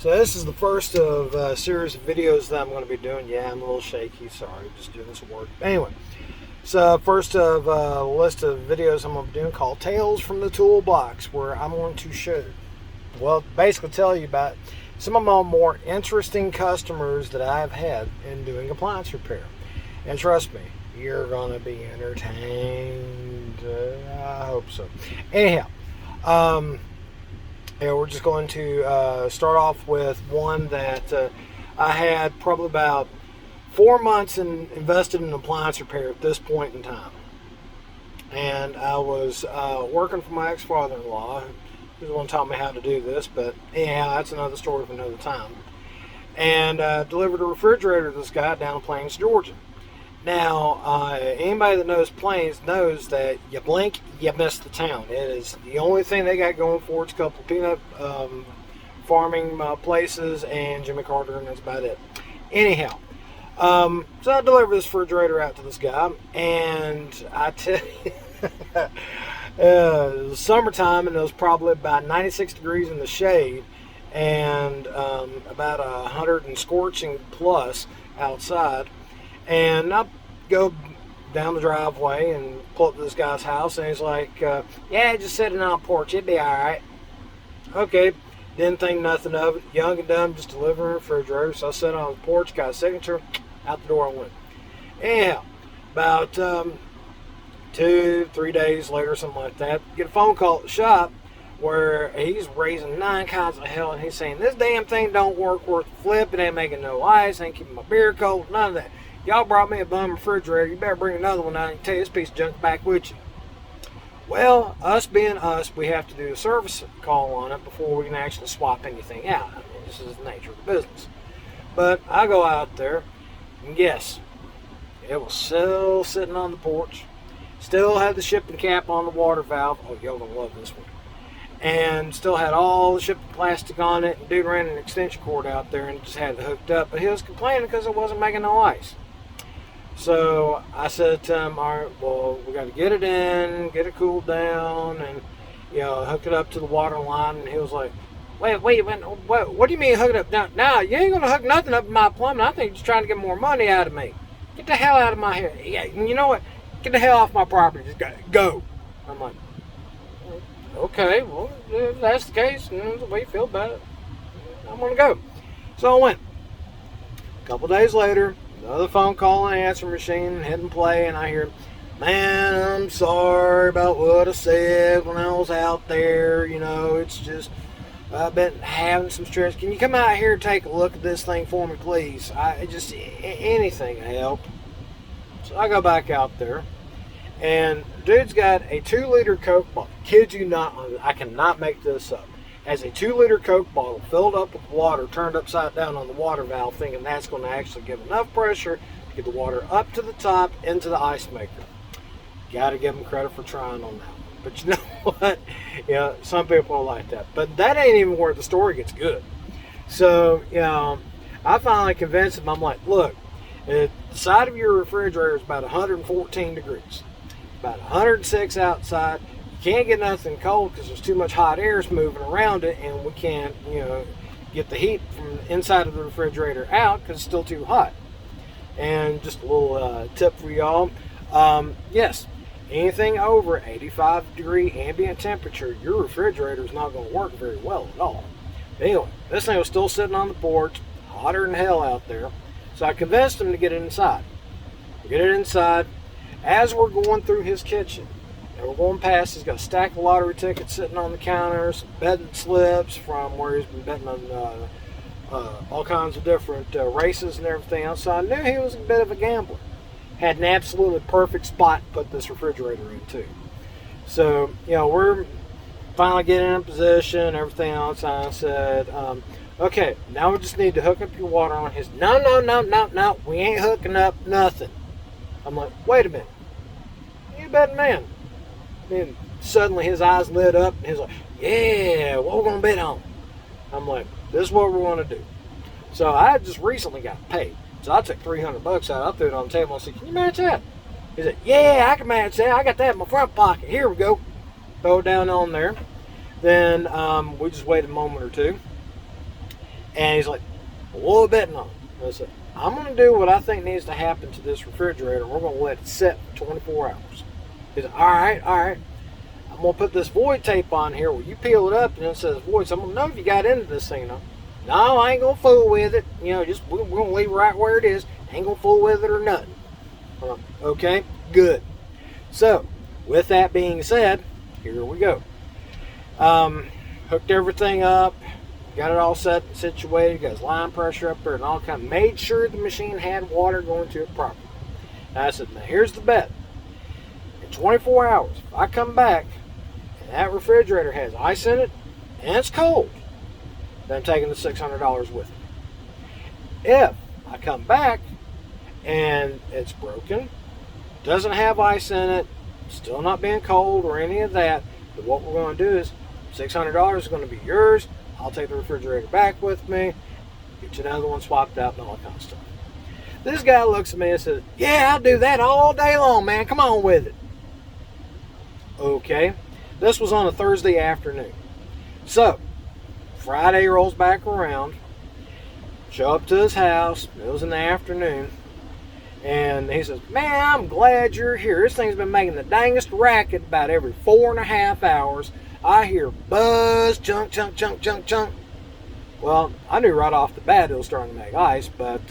So this is the first of a series of videos that I'm going to be doing. Yeah, I'm a little shaky. Sorry, just doing this work. Anyway, so first of a list of videos I'm going to be doing called Tales from the Toolbox, where I'm going to basically tell you about some of my more interesting customers that I've had in doing appliance repair. And trust me, you're going to be entertained. I hope so. Anyhow, we're just going to start off with one that I had probably about 4 months invested in appliance repair at this point in time. And I was working for my ex-father-in-law, who's the one who taught me how to do this, but anyhow, that's another story for another time. And delivered a refrigerator to this guy down in Plains, Georgia. Now, anybody that knows Plains knows that you blink, you miss the town. It is the only thing they got going for it. It's a couple of peanut farming places and Jimmy Carter, and that's about it. Anyhow, so I delivered this refrigerator out to this guy, and I tell you, it was summertime, and it was probably about 96 degrees in the shade, and about 100 and scorching plus outside. And I go down the driveway and pull up to this guy's house, and he's like, yeah, just sitting on the porch, it'd be alright. Okay, didn't think nothing of it. Young and dumb, just delivering a refrigerator. So I sat on the porch, got a signature, out the door I went. Anyhow, about 2-3 days later, something like that, get a phone call at the shop where he's raising 9 kinds of hell, and he's saying, this damn thing don't work worth the flip, it ain't making no ice, ain't keeping my beer cold, none of that. Y'all brought me a bum refrigerator, you better bring another one out and take this piece of junk back with you. Well, us being us, we have to do a service call on it before we can actually swap anything out. I mean, this is the nature of the business. But I go out there, and yes, it was still sitting on the porch, still had the shipping cap on the water valve. Oh, y'all gonna love this one. And still had all the shipping plastic on it, and dude ran an extension cord out there and just had it hooked up, but he was complaining because it wasn't making no ice. So I said to him, all right, well, we got to get it in, get it cooled down, and, hook it up to the water line. And he was like, wait, what do you mean hook it up? Now, you ain't going to hook nothing up in my plumbing. I think you're just trying to get more money out of me. Get the hell out of my hair. Yeah, you know what? Get the hell off my property. Just go. I'm like, okay, well, if that's the case, and the way you feel about it, I'm going to go. So I went. A couple days later, another phone call on the answering machine, hitting play, and I hear, man, I'm sorry about what I said when I was out there. It's just, I've been having some stress. Can you come out here and take a look at this thing for me, please? Anything to help. So I go back out there, and dude's got a 2-liter Coke bottle. Kid you not, I cannot make this up. Has a 2-liter Coke bottle filled up with water, turned upside down on the water valve, thinking that's going to actually give enough pressure to get the water up to the top into the ice maker. Got to give him credit for trying on that one. But you know what? Some people are like that. But that ain't even where the story gets good. So, I finally convinced him. I'm like, look, the side of your refrigerator is about 114 degrees. About 106 outside. Can't get nothing cold because there's too much hot air moving around it, and we can't, get the heat from the inside of the refrigerator out because it's still too hot. And just a little tip for y'all, yes, anything over 85 degree ambient temperature, your refrigerator is not going to work very well at all. But anyway, this thing was still sitting on the porch, hotter than hell out there, so I convinced him to get it inside. Get it inside. As we're going through his kitchen, and we're going past, he's got a stack of lottery tickets sitting on the counter, some betting slips from where he's been betting on all kinds of different races and everything else. So I knew he was a bit of a gambler. Had an absolutely perfect spot to put this refrigerator in too. So, we're finally getting in position, everything else. I said, okay, now we just need to hook up your water on his. No, we ain't hooking up nothing. I'm like, wait a minute. You betting man. Then suddenly his eyes lit up and he's like, yeah, what we're going to bet on? I'm like, this is what we're going to do. So I just recently got paid. So I took $300 out, I threw it on the table and I said, can you match that? He said, yeah, I can match that. I got that in my front pocket. Here we go. Throw it down on there. Then we just waited a moment or two. And he's like, what are we betting on? I said, I'm going to do what I think needs to happen to this refrigerator. We're going to let it sit for 24 hours. He said, all right. I'm going to put this void tape on here where you peel it up and it says void. So I'm going to know if you got into this thing. No, I ain't going to fool with it. Just we're going to leave it right where it is. Ain't going to fool with it or nothing. Okay, good. So, with that being said, here we go. Hooked everything up, got it all set and situated, got his line pressure up there and all kind of made sure the machine had water going to it properly. And I said, now here's the bet. In 24 hours, if I come back and that refrigerator has ice in it and it's cold, then I'm taking the $600 with me. If I come back and it's broken, doesn't have ice in it, still not being cold or any of that, but what we're going to do is $600 is going to be yours. I'll take the refrigerator back with me, get you another one swapped out and all that kind of stuff. This guy looks at me and says, yeah, I'll do that all day long, man. Come on with it. Okay. This was on a Thursday afternoon. So, Friday rolls back around, show up to his house. It was in the afternoon. And he says, man, I'm glad you're here. This thing's been making the dangest racket about every 4.5 hours. I hear buzz, chunk. Well, I knew right off the bat it was starting to make ice, but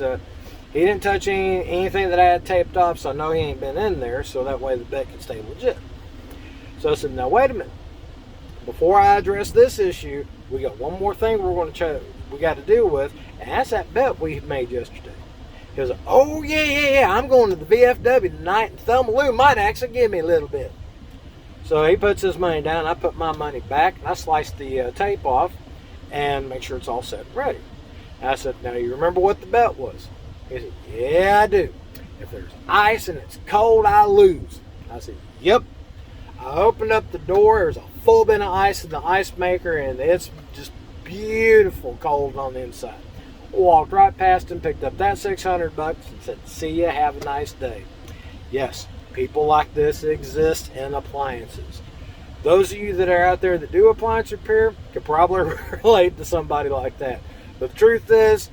he didn't touch anything that I had taped off, so I know he ain't been in there, so that way the bet can stay legit. So I said, now wait a minute. Before I address this issue, we got one more thing we got to deal with, and that's that bet we made yesterday. He was like, oh, yeah, I'm going to the VFW tonight, and Thelma Lou might actually give me a little bit. So he puts his money down, I put my money back, and I sliced the tape off and make sure it's all set and ready. And I said, now you remember what the bet was? He said, yeah, I do. If there's ice and it's cold, I lose. I said, yep. I opened up the door, there's a full bin of ice in the ice maker, and it's just beautiful cold on the inside. Walked right past him, picked up that $600 and said, see ya, have a nice day. Yes, people like this exist in appliances. Those of you that are out there that do appliance repair can probably relate to somebody like that. But the truth is,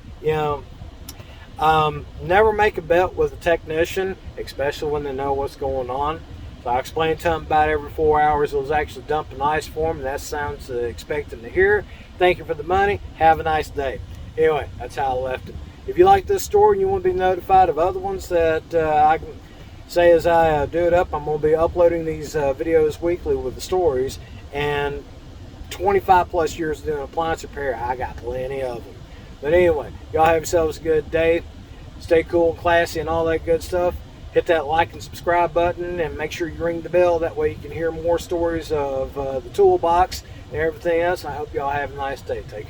never make a bet with a technician, especially when they know what's going on. So I explained to them about every 4 hours it was actually dumping ice for them, and that sounds expecting to hear. Thank you for the money. Have a nice day. Anyway, that's how I left it. If you like this story and you want to be notified of other ones that I can say as I do it up, I'm going to be uploading these videos weekly with the stories. And 25 plus years doing appliance repair, I got plenty of them. But anyway, y'all have yourselves a good day. Stay cool and classy and all that good stuff. Hit that like and subscribe button and make sure you ring the bell. That way you can hear more stories of the toolbox and everything else. I hope y'all have a nice day. Take care.